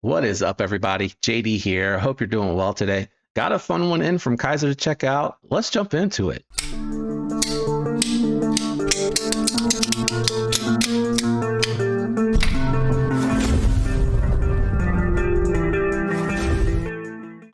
What is up, everybody? JD here. Hope you're doing well today. Got a fun one in from Kizer to check out. Let's jump into it.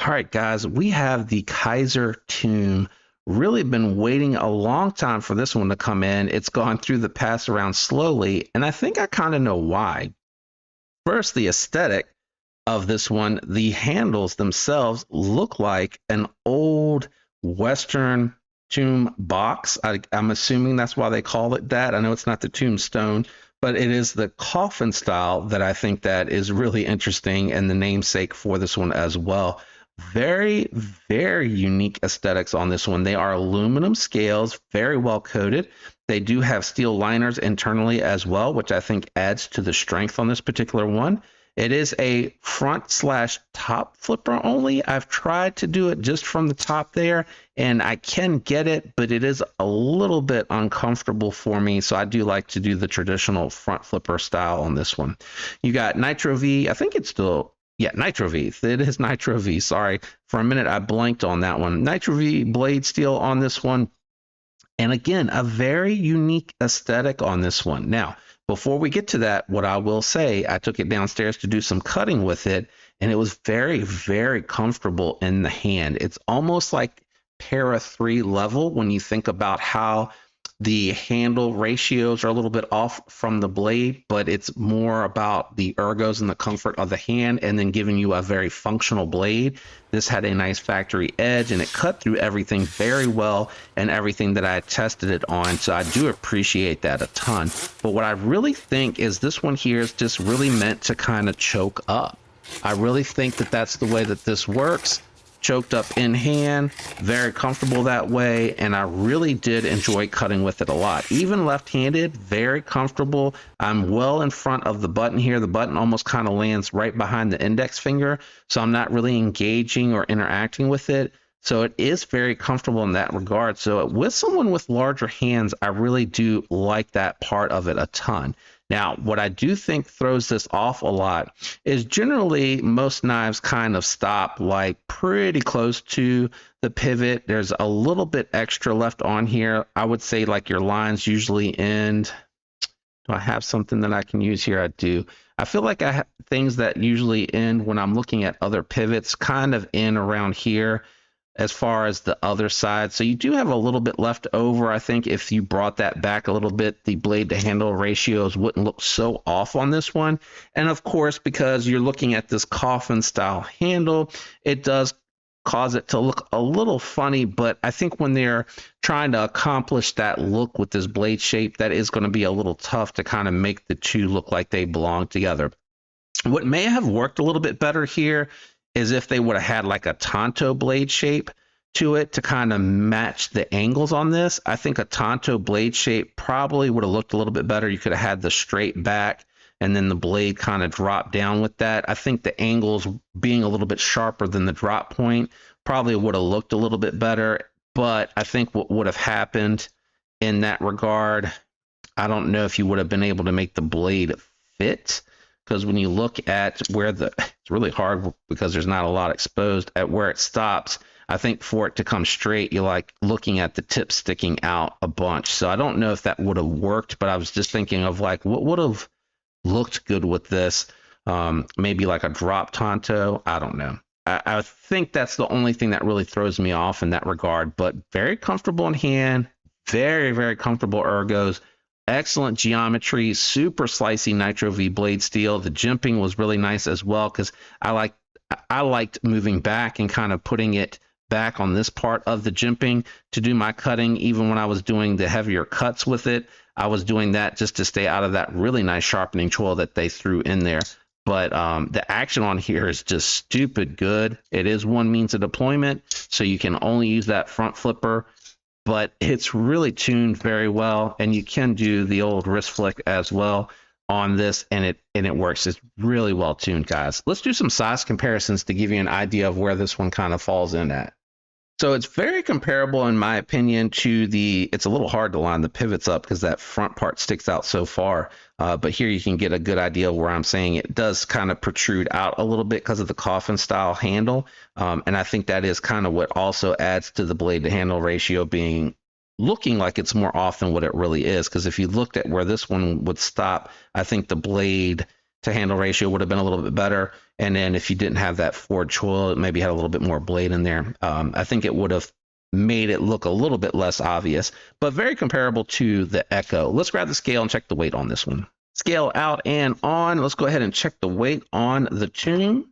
All right, guys, we have the Kizer Tomb. Really been waiting a long time for this one to come in. It's gone through the pass around slowly, and I think I kind of know why. First, the aesthetic of this one, the handles themselves look like an old Western tomb box. I'm assuming that's why they call it that. I know it's not the tombstone, but it is the coffin style that I think that is really interesting and the namesake for this one as well. Very, very unique aesthetics on this one. They are aluminum scales, very well coated. They do have steel liners internally as well, which I think adds to the strength on this particular one. It is a front slash top flipper only. I've tried to do it just from the top there, and I can get it, but it is a little bit uncomfortable for me. So I do like to do the traditional front flipper style on this one. You got Nitro V. I think it's still, yeah, Nitro V. It is Nitro V. Sorry. For a minute, I blanked on that one. Nitro V blade steel on this one. And again, a very unique aesthetic on this one. Now, before we get to that, what I will say, I took it downstairs to do some cutting with it, and it was very, very comfortable in the hand. It's almost like Para 3 level when you think about how the handle ratios are a little bit off from the blade, but it's more about the ergos and the comfort of the hand and then giving you a very functional blade. This had a nice factory edge and it cut through everything very well and everything that I tested it on. So I do appreciate that a ton. But what I really think is this one here is just really meant to kind of choke up. I really think that that's the way that this works. Choked up in hand, very comfortable that way, and I really did enjoy cutting with it a lot. Even left-handed, very comfortable. I'm well in front of the button here. The button almost kind of lands right behind the index finger, so I'm not really engaging or interacting with it. So it is very comfortable in that regard. So with someone with larger hands, I really do like that part of it a ton. Now, what I do think throws this off a lot is generally most knives kind of stop like pretty close to the pivot. There's a little bit extra left on here. I would say like your lines usually end. Do I have something that I can use here? I do. I feel like I have things that usually end when I'm looking at other pivots kind of in around here as far as the other side. So you do have a little bit left over. I think if you brought that back a little bit, the blade to handle ratios wouldn't look so off on this one. And of course, because you're looking at this coffin style handle, it does cause it to look a little funny, but I think when they're trying to accomplish that look with this blade shape, that is going to be a little tough to kind of make the two look like they belong together. What may have worked a little bit better here is if they would have had like a Tonto blade shape to it to kind of match the angles on this. I think a Tonto blade shape probably would have looked a little bit better. You could have had the straight back and then the blade kind of drop down with that. I think the angles being a little bit sharper than the drop point probably would have looked a little bit better. But I think what would have happened in that regard, I don't know if you would have been able to make the blade fit. Because when you look at where it's really hard because there's not a lot exposed at where it stops. I think for it to come straight, you're like looking at the tip sticking out a bunch. So I don't know if that would have worked, but I was just thinking of like what would have looked good with this. Maybe like a drop Tonto. I don't know. I think that's the only thing that really throws me off in that regard, but very comfortable in hand, very, very comfortable ergos. Excellent geometry, super slicey Nitro V blade steel. The jimping was really nice as well because I liked moving back and kind of putting it back on this part of the jimping to do my cutting. Even when I was doing the heavier cuts with it, I was doing that just to stay out of that really nice sharpening choil that they threw in there. But the action on here is just stupid good. It is one means of deployment, so you can only use that front flipper. But it's really tuned very well, and you can do the old wrist flick as well on this, and it works. It's really well tuned, guys. Let's do some size comparisons to give you an idea of where this one kind of falls in at. So it's very comparable, in my opinion, to it's a little hard to line the pivots up because that front part sticks out so far. But here you can get a good idea of where I'm saying it does kind of protrude out a little bit because of the coffin style handle. And I think that is kind of what also adds to the blade to handle ratio being looking like it's more off than what it really is. Because if you looked at where this one would stop, I think the blade to handle ratio would have been a little bit better. And then if you didn't have that forward choil, it maybe had a little bit more blade in there. I think it would have made it look a little bit less obvious, but very comparable to the Echo. Let's grab the scale and check the weight on this one. Scale out and on. Let's go ahead and check the weight on the Tomb.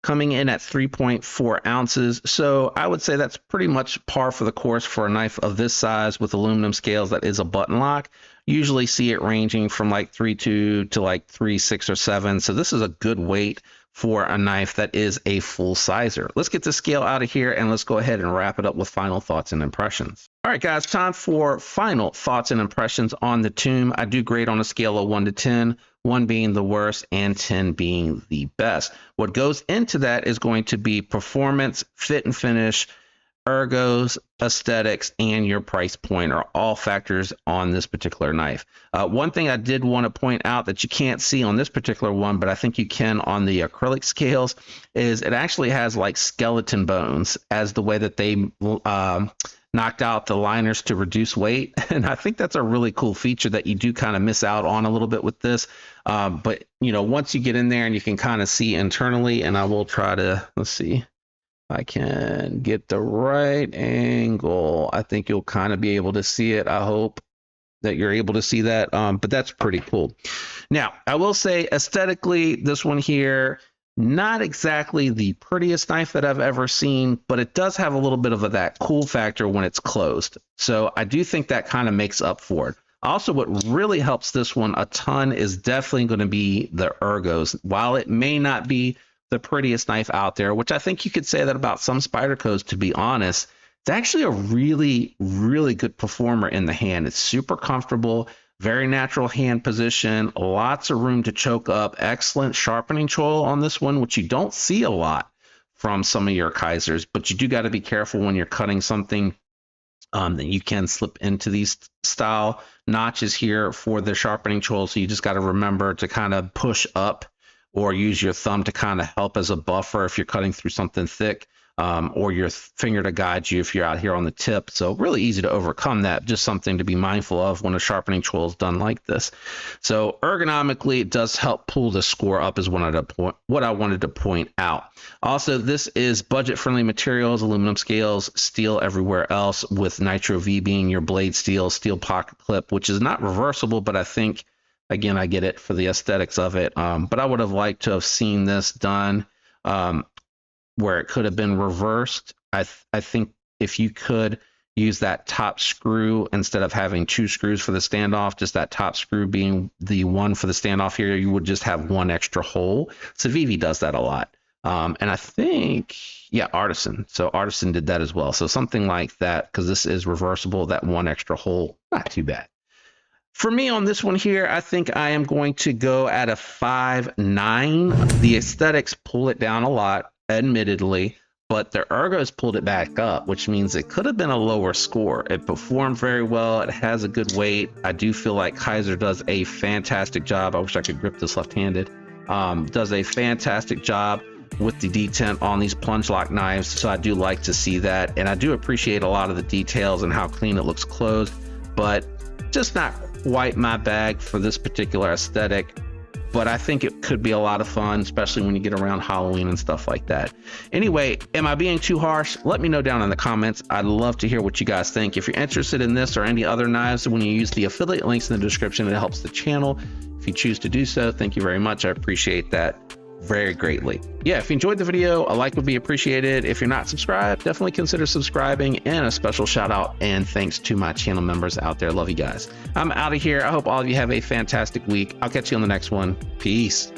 Coming in at 3.4 ounces. So I would say that's pretty much par for the course for a knife of this size with aluminum scales that is a button lock. Usually see it ranging from like 3.2 to like 3.6 or 7. So this is a good weight for a knife that is a full sizer. Let's get the scale out of here and let's go ahead and wrap it up with final thoughts and impressions. All right, guys, time for final thoughts and impressions on the Tomb. I do grade on a scale of 1 to 10, 1 being the worst and 10 being the best. What goes into that is going to be performance, fit and finish, ergos, aesthetics, and your price point are all factors on this particular knife. One thing I did want to point out that you can't see on this particular one, but I think you can on the acrylic scales, is it actually has like skeleton bones as the way that they knocked out the liners to reduce weight. And I think that's a really cool feature that you do kind of miss out on a little bit with this. But, you know, once you get in there and you can kind of see internally, and I will try to, let's see. I can get the right angle. I think you'll kind of be able to see it. I hope that you're able to see that, but that's pretty cool. Now, I will say aesthetically, this one here, not exactly the prettiest knife that I've ever seen, but it does have a little bit of that cool factor when it's closed. So I do think that kind of makes up for it. Also, what really helps this one a ton is definitely going to be the ergos. While it may not be the prettiest knife out there, which I think you could say that about some Spydercos, to be honest, it's actually a really, really good performer in the hand. It's super comfortable, very natural hand position, lots of room to choke up, excellent sharpening choil on this one, which you don't see a lot from some of your Kizers, but you do got to be careful when you're cutting something that you can slip into these style notches here for the sharpening choil. So you just got to remember to kind of push up or use your thumb to kind of help as a buffer if you're cutting through something thick, or your finger to guide you if you're out here on the tip. So really easy to overcome that, just something to be mindful of when a sharpening choil is done like this. So ergonomically, it does help pull the score up is what I wanted to point out. Also, this is budget-friendly materials, aluminum scales, steel everywhere else, with Nitro V being your blade steel pocket clip, which is not reversible, but I think, again, I get it for the aesthetics of it. But I would have liked to have seen this done where it could have been reversed. I think if you could use that top screw instead of having 2 screws for the standoff, just that top screw being the one for the standoff here, you would just have 1 extra hole. So Vivi does that a lot. And I think, yeah, Artisan. So Artisan did that as well. So something like that, because this is reversible, that 1 extra hole, not too bad. For me on this one here, I think I am going to go at a 5.9. The aesthetics pull it down a lot, admittedly, but the ergos pulled it back up, which means it could have been a lower score. It performed very well. It has a good weight. I do feel like Kizer does a fantastic job. I wish I could grip this left-handed. Does a fantastic job with the detent on these plunge lock knives. So I do like to see that. And I do appreciate a lot of the details and how clean it looks closed, but just not quite my bag for this particular aesthetic. But I think it could be a lot of fun, especially when you get around Halloween and stuff like that. Anyway, am I being too harsh? Let me know down in the comments. I'd love to hear what you guys think. If you're interested in this or any other knives, when you use the affiliate links in the description, it helps the channel. If you choose to do so, thank you very much. I appreciate that very greatly. Yeah, if you enjoyed the video, a like would be appreciated. If you're not subscribed, definitely consider subscribing, and a special shout out and thanks to my channel members out there. Love you guys. I'm out of here. I hope all of you have a fantastic week. I'll catch you on the next one. Peace.